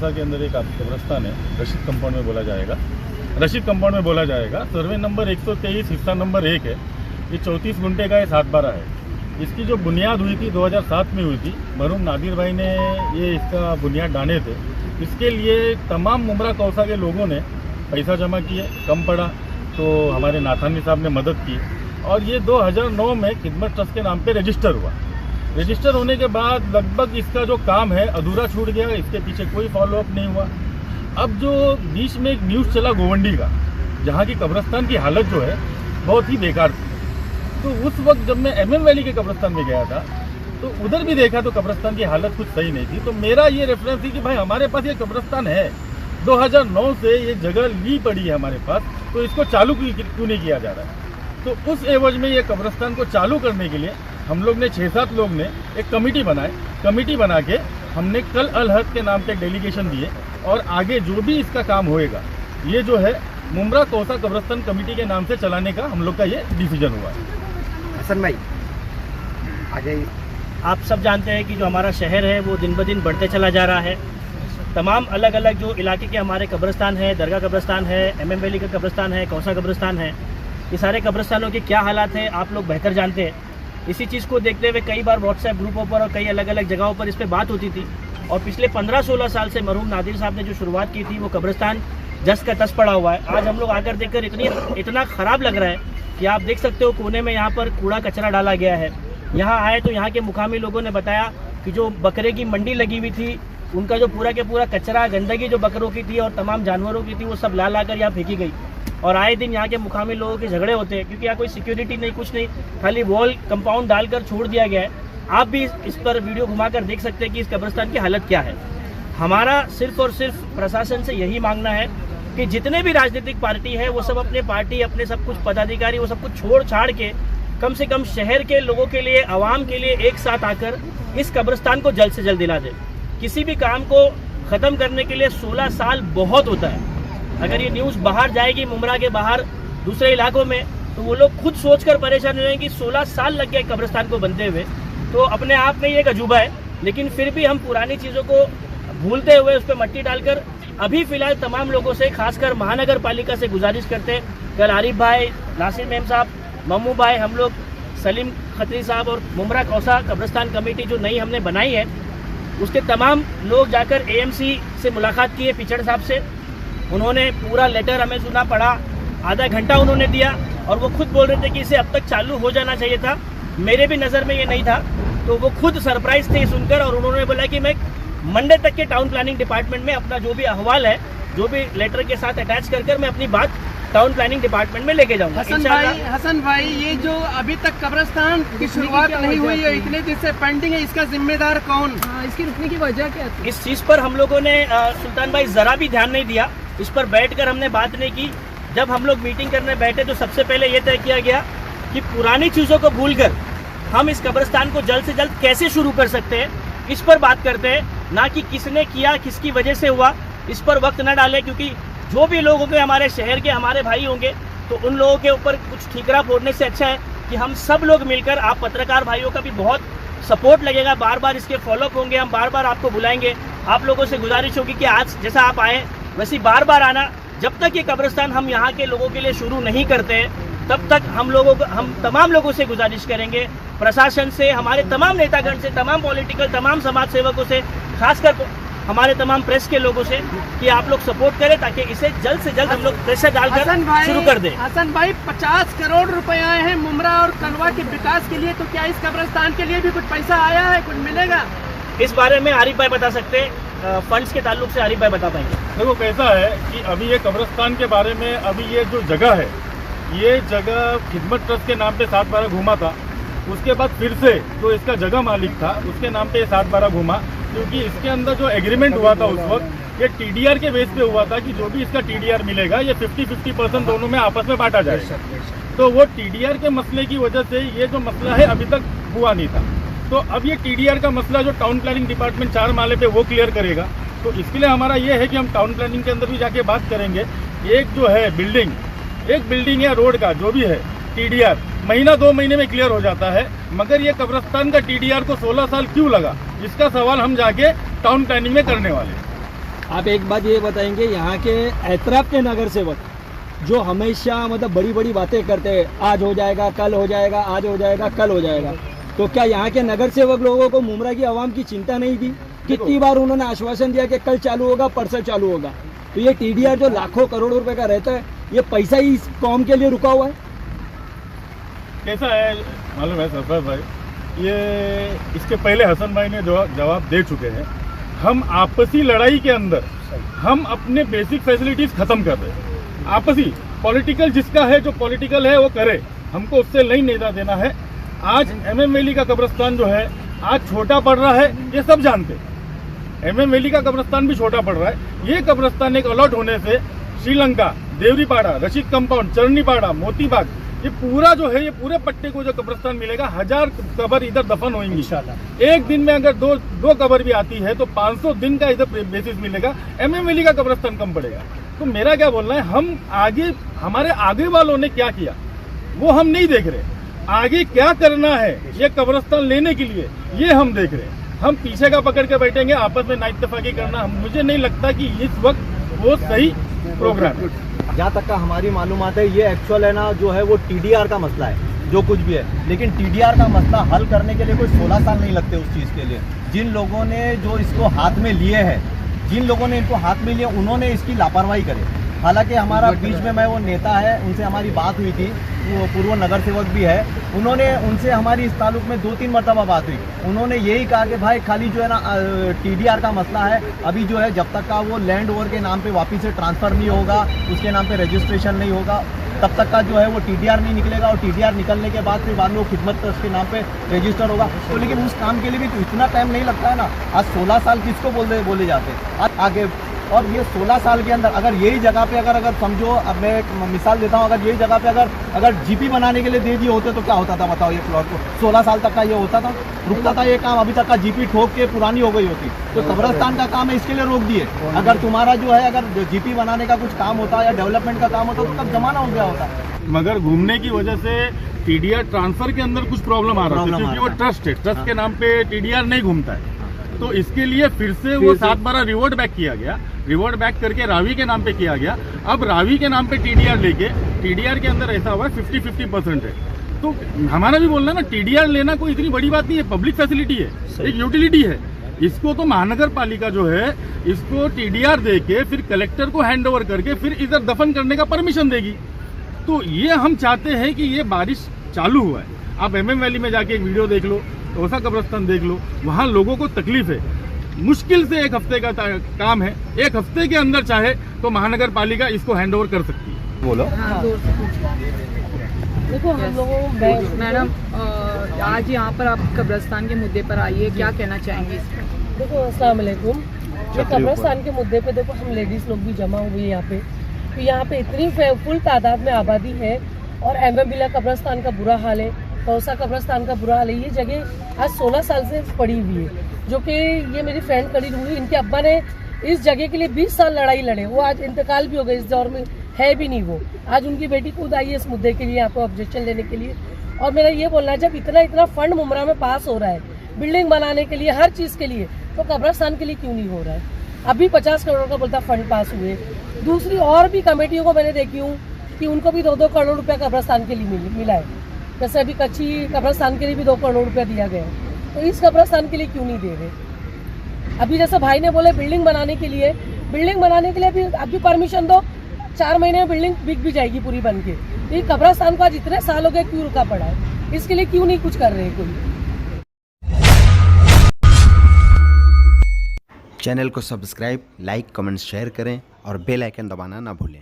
कौसा के अंदर एक कब्रस्तान है, रशीद कंपाउंड में बोला जाएगा। रशीद कंपाउंड में बोला जाएगा। सर्वे नंबर 123 हिस्सा नंबर 1 है। ये 34 गुंटे का 7/12 है। इसकी जो बुनियाद हुई थी 2007 में हुई थी। मरहूम नादिर भाई ने ये इसका बुनियाद डाले थे। इसके लिए तमाम मुमरा कौसा के लोगों ने पैसा जमा किए, कम पड़ा तो हमारे नाथानी साहब ने मदद की और ये 2009 में खिदमत ट्रस्ट के नाम पे रजिस्टर हुआ। रजिस्टर होने के बाद लगभग इसका जो काम है अधूरा छूट गया, इसके पीछे कोई फॉलोअप नहीं हुआ। अब जो बीच में एक न्यूज़ चला गोवंडी का, जहाँ की कब्रिस्तान की हालत जो है बहुत ही बेकार थी, तो उस वक्त जब मैं MM वैली के कब्रिस्तान में गया था तो उधर भी देखा तो कब्रिस्तान की हालत कुछ सही नहीं थी। तो मेरा ये रेफरेंस थी कि भाई हमारे पास ये कब्रिस्तान है, 2009 से ये जगह ली पड़ी है हमारे पास, तो इसको चालू क्यों नहीं किया जा रहा है। तो उस एवज में ये कब्रिस्तान को चालू करने के लिए हम लोग ने 6-7 लोग ने एक कमेटी बनाए। कमेटी बना के हमने कल अल हद के नाम पे डेलीगेशन दिए और आगे जो भी इसका काम होएगा ये जो है मुमरा कौसा कब्रिस्तान कमेटी के नाम से चलाने का हम लोग का ये डिसीजन हुआ है। हसन भाई आगे आप सब जानते हैं कि जो हमारा शहर है वो दिन ब दिन बढ़ते चला जा रहा है। तमाम अलग अलग जो इलाके के हमारे कब्रिस्तान है, दरगाह कब्रिस्तान है, MM वैली का कब्रिस्तान है, कौसा कब्रिस्तान है, ये सारे कब्रिस्तानों के क्या हालात हैं आप लोग बेहतर जानते हैं। इसी चीज़ को देखते हुए कई बार व्हाट्सएप ग्रुपों पर और कई अलग अलग जगहों पर इस पर बात होती थी और पिछले 15-16 साल से मरहूम नादिर साहब ने जो शुरुआत की थी वो कब्रिस्तान जस का तस पड़ा हुआ है। आज हम लोग आकर देखकर इतना ख़राब लग रहा है कि आप देख सकते हो कोने में यहाँ पर कूड़ा कचरा डाला गया है। यहाँ आए तो यहाँ के मुकामी लोगों ने बताया कि जो बकरे की मंडी लगी हुई थी उनका जो पूरा के पूरा कचरा गंदगी जो बकरों की थी और तमाम जानवरों की थी वो सब ला कर यहाँ फेंकी गई। और आए दिन यहाँ के मुकामी लोगों के झगड़े होते हैं क्योंकि यहाँ कोई सिक्योरिटी नहीं, कुछ नहीं, खाली वॉल कंपाउंड डालकर छोड़ दिया गया है। आप भी इस पर वीडियो घुमाकर देख सकते हैं कि इस कब्रिस्तान की हालत क्या है। हमारा सिर्फ और सिर्फ प्रशासन से यही मांगना है कि जितने भी राजनीतिक पार्टी है वो सब अपने पार्टी, अपने सब कुछ पदाधिकारी वो सब कुछ छोड़ छाड़ के कम से कम शहर के लोगों के लिए, आवाम के लिए एक साथ आकर इस कब्रिस्तान को जल्द से जल्द दिला दे। किसी भी काम को ख़त्म करने के लिए 16 साल बहुत होता है। अगर ये न्यूज़ बाहर जाएगी मुमरा के बाहर दूसरे इलाकों में तो वो लोग खुद सोचकर परेशान हो जाएंगे कि 16 साल लग गए कब्रिस्तान को बनते हुए। तो अपने आप में ये एक अजूबा है, लेकिन फिर भी हम पुरानी चीज़ों को भूलते हुए उस पर मट्टी डालकर अभी फ़िलहाल तमाम लोगों से, खासकर महानगर पालिका से गुजारिश करते हैं। कल आरिफ भाई, नासिर मेम साहब, मम्मू भाई, हम लोग सलीम खत्री साहब और मुमरा कौसा कब्रिस्तान कमेटी जो नई हमने बनाई है उसके तमाम लोग जाकर AMC से मुलाकात किए पिचड़ साहब से। उन्होंने पूरा लेटर हमें सुना, पढ़ा, आधा घंटा उन्होंने दिया और वो खुद बोल रहे थे कि इसे अब तक चालू हो जाना चाहिए था। मेरे भी नज़र में ये नहीं था, तो वो खुद सरप्राइज थे सुनकर और उन्होंने बोला कि मैं मंडे तक के टाउन प्लानिंग डिपार्टमेंट में अपना जो भी अहवाल है, जो भी लेटर के साथ अटैच कर मैं अपनी बात टाउन प्लानिंग डिपार्टमेंट में लेके जाऊंगा। हसन भाई ये जो अभी तक कब्रिस्तान की शुरुआत नहीं हुई है, इतने दिन से पेंडिंग है, इसका जिम्मेदार कौन? इसकी रुकने की वजह क्या थी? इस चीज़ पर हम लोगों ने सुल्तान भाई ज़रा भी ध्यान नहीं दिया। इस पर बैठकर हमने बात नहीं की। जब हम लोग मीटिंग करने बैठे तो सबसे पहले ये तय किया गया कि पुरानी चीज़ों को भूलकर हम इस कब्रिस्तान को जल्द से जल्द कैसे शुरू कर सकते हैं, इस पर बात करते हैं, ना कि किसने किया, किसकी वजह से हुआ, इस पर वक्त न डालें। क्योंकि जो भी लोग होंगे हमारे शहर के, हमारे भाई होंगे, तो उन लोगों के ऊपर कुछ ठीकरा फोड़ने से अच्छा है कि हम सब लोग मिलकर, आप पत्रकार भाइयों का भी बहुत सपोर्ट लगेगा, बार बार इसके फॉलोअप होंगे, हम बार बार आपको बुलाएंगे। आप लोगों से गुजारिश होगी कि आज जैसा आप आए वैसे बार बार आना। जब तक ये कब्रिस्तान हम यहाँ के लोगों के लिए शुरू नहीं करते तब तक हम तमाम लोगों से गुजारिश करेंगे, प्रशासन से, हमारे तमाम नेतागण से, तमाम पॉलिटिकल, तमाम समाज सेवकों से, खासकर हमारे तमाम प्रेस के लोगों से कि आप लोग सपोर्ट करें ताकि इसे जल्द से जल्द हम लोग प्रेशर डालकर शुरू कर दें। हसन भाई 50 करोड़ रुपए आए हैं मुमरा और कलवा के विकास के लिए, तो क्या इस कब्रिस्तान के लिए भी कुछ पैसा आया है, कुछ मिलेगा? इस बारे में आरिफ भाई बता सकते हैं, फंड्स के ताल्लुक से आरिफ भाई बता पाएंगे। देखो कैसा है कि अभी ये कब्रिस्तान के बारे में, अभी ये जो जगह है, ये जगह खिदमत ट्रस्ट के नाम पे 7/12 घूमा था। उसके बाद फिर से जो इसका जगह मालिक था उसके नाम पे 7/12 घूमा, क्योंकि इसके अंदर जो एग्रीमेंट हुआ था उस वक्त ये TDR के बेस पे हुआ था कि जो भी इसका TDR मिलेगा ये 50-50% दोनों में आपस में बांटा जाएगा। तो वो TDR के मसले की वजह से ये जो मसला है अभी तक हुआ नहीं था। तो अब ये TDR का मसला जो टाउन प्लानिंग डिपार्टमेंट 4 माले पे वो क्लियर करेगा। तो इसके लिए हमारा ये है कि हम टाउन प्लानिंग के अंदर भी जाके बात करेंगे। एक जो है बिल्डिंग या रोड का जो भी है TDR महीना 2 महीने में क्लियर हो जाता है, मगर ये कब्रिस्तान का TDR को 16 साल क्यों लगा, इसका सवाल हम जाके टाउन प्लानिंग में करने वाले हैं। आप एक बात ये बताएंगे, यहाँ के एतराफ के नगर सेवक जो हमेशा मतलब बड़ी बड़ी बातें करते हैं, आज हो जाएगा, कल हो जाएगा, आज हो जाएगा, कल हो जाएगा, तो क्या यहाँ के नगर सेवक लोगों को मुमरा की आवाम की चिंता नहीं थी? कितनी बार उन्होंने आश्वासन दिया कि कल चालू होगा, परसों चालू होगा। तो ये TDR जो लाखों करोड़ों रुपए का रहता है, ये पैसा ही इस कौम के लिए रुका हुआ है। कैसा है मालूम है सरफराज भाई, ये इसके पहले हसन भाई ने जवाब दे चुके हैं। हम आपसी लड़ाई के अंदर हम अपने बेसिक फैसिलिटीज खत्म कर रहे हैं। आपसी पॉलिटिकल जिसका है, जो पॉलिटिकल है वो करे, हमको उससे नहीं नेता देना है। आज MM वैली का कब्रिस्तान जो है आज छोटा पड़ रहा है, ये सब जानते हैं। MM वैली का कब्रिस्तान भी छोटा पड़ रहा है। ये कब्रिस्तान एक अलॉट होने से श्रीलंका, देवरीपाड़ा, रशीद कंपाउंड, चरनीपाड़ा, मोतीबाग, ये पूरा जो है, ये पूरे पट्टे को जो कब्रिस्तान मिलेगा, 1000 कब्र इधर दफन होंगी इंशाल्लाह। एक दिन में अगर दो कब्र भी आती है तो 500 दिन का इधर बेसिस मिलेगा। MM वैली का कब्रिस्तान कम पड़ेगा। तो मेरा क्या बोलना है, हम आगे, हमारे आगे वालों ने क्या किया वो हम नहीं देख रहे। आगे क्या करना है ये कब्रिस्तान लेने के लिए, ये हम देख रहे हैं। हम पीछे का पकड़ के बैठेंगे, आपस में ना इत्तेफाकी करना, मुझे नहीं लगता कि इस वक्त वो सही प्रोग्राम है। जहाँ तक का हमारी मालूमात है, ये एक्चुअल है ना जो है वो TDR का मसला है, जो कुछ भी है। लेकिन TDR का मसला हल करने के लिए कोई 16 साल नहीं लगते उस चीज़ के लिए। जिन लोगों ने जो इसको हाथ में लिए हैं, जिन लोगों ने इनको हाथ में लिया, उन्होंने इसकी लापरवाही करी। हालांकि हमारा बीच में मैं वो नेता है, उनसे हमारी बात हुई थी, वो पूर्व नगर सेवक भी है, उनसे हमारी इस ताल्लुक में 2-3 मरतबा बात हुई। उन्होंने यही कहा कि भाई खाली जो है ना TDR का मसला है, अभी जो है जब तक का वो लैंड ओवर के नाम पे वापस से ट्रांसफ़र नहीं होगा, उसके नाम पे रजिस्ट्रेशन नहीं होगा, तब तक का जो है वो TDR नहीं निकलेगा। और TDR निकलने के बाद फिर बाद में वो खिदमत ट्रस्ट के नाम पे रजिस्टर होगा। तो लेकिन उस काम के लिए भी तो इतना टाइम नहीं लगता है ना। आज 16 साल किसको बोले जाते हैं आज आगे। और ये 16 साल के अंदर अगर यही जगह पे अगर समझो, अब मैं एक मिसाल देता हूँ, अगर यही जगह पे अगर GP बनाने के लिए दे दिए होते तो क्या होता था बताओ। ये प्लॉट को 16 साल तक का ये होता था, रुकता था ये काम, अभी तक का GP ठोक के पुरानी हो गई होती। तो कब्रिस्तान का काम है, इसके लिए रोक दिए। अगर तुम्हारा जो है अगर GP बनाने का कुछ काम होता या डेवलपमेंट का काम होता तो तब जमाना हो गया होता। मगर घूमने की वजह से TDR ट्रांसफर के अंदर कुछ प्रॉब्लम आ रहा है, क्योंकि वो ट्रस्ट है, ट्रस्ट के नाम पे TDR नहीं घूमता है। तो इसके लिए फिर से वो 7/12 रिवॉर्ड बैक किया गया, रिवॉर्ड बैक करके रावी के नाम पे किया गया। अब रावी के नाम पे TDR लेके, TDR के अंदर ऐसा हुआ 50-50% है। तो हमारा भी बोलना ना, TDR लेना कोई इतनी बड़ी बात नहीं है, पब्लिक फैसिलिटी है, एक यूटिलिटी है। इसको तो महानगर पालिका जो है, इसको TDR दे के फिर कलेक्टर को हैंड ओवर करके फिर इधर दफन करने का परमिशन देगी। तो ये हम चाहते हैं कि ये बारिश चालू हुआ है। आप MM वैली में जाके एक वीडियो देख लो, तोसा कब्रिस्तान देख लो, वहाँ लोगों को तकलीफ है। मुश्किल से 1 हफ्ते का काम है, 1 हफ्ते के अंदर चाहे तो महानगर पालिका इसको हैंड ओवर कर सकती है। बोलो। देखो हम लोगों मैडम आज यहाँ पर आप कब्रिस्तान के मुद्दे पर आई है, क्या कहना चाहेंगे इस पर? देखो अस्सलाम वालेकुम। ये कब्रिस्तान के मुद्दे पे देखो हम लेडीज़ लोग भी जमा हुए हैं यहाँ पे। तो यहाँ पे इतनी फुल तादाद में आबादी है और MM वैली कब्रिस्तान का बुरा हाल है, तोसा कब्रिस्तान का बुरा हाल है। ये जगह आज 16 साल से पड़ी हुई है, जो कि ये मेरी फ्रेंड खड़ी हुई, इनके अब्बा ने इस जगह के लिए 20 साल लड़ाई लड़े, वो आज इंतकाल भी हो गए, इस दौर में है भी नहीं वो। आज उनकी बेटी खुद आई है इस मुद्दे के लिए, यहाँ पे ऑब्जेक्शन लेने के लिए। और मेरा ये बोलना है, जब इतना फंड मुमरा में पास हो रहा है बिल्डिंग बनाने के लिए, हर चीज़ के लिए, तो कब्रिस्तान के लिए क्यों नहीं हो रहा है? अभी 50 करोड़ का बोलता फंड पास हुए। दूसरी और भी कमेटियों को मैंने देखी हूँ कि उनको भी 2-2 करोड़ रुपया कब्रिस्तान के लिए मिला है। जैसे अभी कच्ची कब्रिस्तान के लिए भी 2 करोड़ रुपया दिया गया है, तो इस कब्रिस्तान के लिए क्यों नहीं दे रहे? अभी जैसे भाई ने बोले बिल्डिंग बनाने के लिए अभी परमिशन दो, 4 महीने में बिल्डिंग बिक भी जाएगी पूरी बन के। तो ये कब्रिस्तान को आज इतने साल हो गए क्यों रुका पड़ा है? इसके लिए क्यों नहीं कुछ कर रहे कोई? चैनल को सब्सक्राइब, लाइक, कमेंट, शेयर करें और बेल आइकन दबाना ना भूलें।